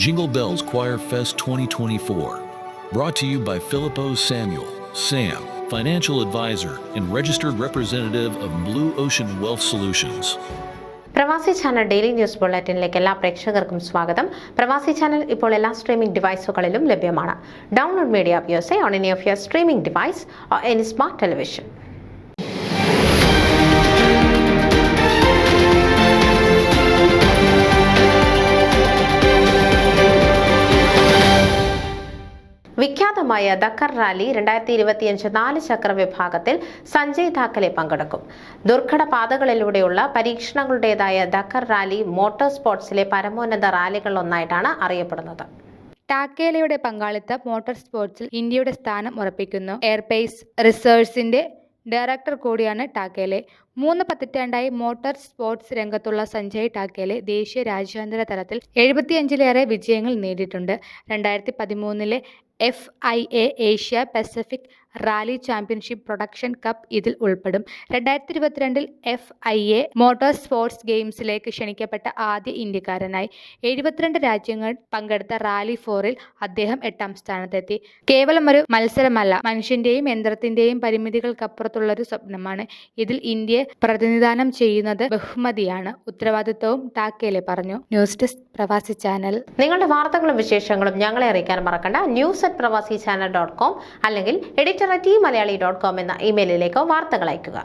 Jingle Bells Choir Fest 2024. Brought to you by Filippo Samuel, Sam, financial advisor and registered representative of Blue Ocean Wealth Solutions. പ്രവാസി channel daily news ബുള്ളറ്റിനിലേക്ക് എല്ലാ പ്രേക്ഷകർക്കും സ്വാഗതം. പ്രവാസി channel ഇപ്പോൾ എല്ലാ streaming ഡിവൈസുകളിലും ലഭ്യമാണ്. Download media views on any of your streaming device or any smart television. വിഖ്യാതമായ ദക്കർ റാലി 2025 4 ചക്ര വിഭാഗത്തിൽ സഞ്ജയ് ധാക്കലെ പങ്കെടുക്കും. ദുർഘട പാതകളിലൂടെയുള്ള പരീക്ഷണങ്ങളുടേതായ ദക്കർ റാലി മോട്ടോർ സ്പോർട്സിലെ പരമോന്നത റാലികളിലൊന്നായിട്ടാണ് അറിയപ്പെടുന്നത്. ടാക്കേലയുടെ പങ്കാളിത്ത മോട്ടോർ സ്പോർട്സിൽ ഇന്ത്യയുടെ സ്ഥാനം ഉറപ്പിക്കുന്നു. എയർപേസ് റിസർച്ചിന്റെ ഡയറക്ടർ കൂടിയാണ് ടാക്കേലെ. 3 പതിറ്റാണ്ടായി മോട്ടോർ സ്പോർട്സ് രംഗത്തുള്ള സഞ്ജയ് ടാക്കേലെ ദേശീയ രാജ്യാന്തര തലത്തിൽ 75ലേറെ വിജയങ്ങൾ നേടിയിട്ടുണ്ട്. 2013 FIA Asia Pacific rally championship production cup ഇതിൽ ഉൾപ്പെടും. 2022 FIA മോട്ടോർ സ്പോർട്സ് ഗെയിംസിലേക്ക് ക്ഷണിക്കപ്പെട്ട ആദ്യ ഇന്ത്യക്കാരനായി. 72 രാജ്യങ്ങൾ പങ്കെടുത്ത റാലി 4-ൽ അദ്ദേഹം 8ാം സ്ഥാനത്തെത്തി. കേവലം ഒരു മത്സരമല്ല, മനുഷ്യന്റെയും യന്ത്രത്തിന്റെയും പരിമിതികൾക്കപ്പുറത്തുള്ളൊരു സ്വപ്നമാണ്. ഇതിൽ ഇന്ത്യയെ പ്രതിനിധാനം ചെയ്യുന്നത് ബഹുമതിയാണ്, ഉത്തരവാദിത്വവും, ടാക്കേലെ പറഞ്ഞു. ന്യൂസ് ഡെസ്ക് പ്രവാസി ചാനൽ. നിങ്ങളുടെ വാർത്തകളും വിശേഷങ്ങളും ഞങ്ങളെ അറിയിക്കാൻ മറക്കണ്ട. news@pravasichannel.com അല്ലെങ്കിൽ editor@tmalayali.com എന്ന ഇമെയിലിലേക്ക് വാർത്തകൾ അയയ്ക്കുക.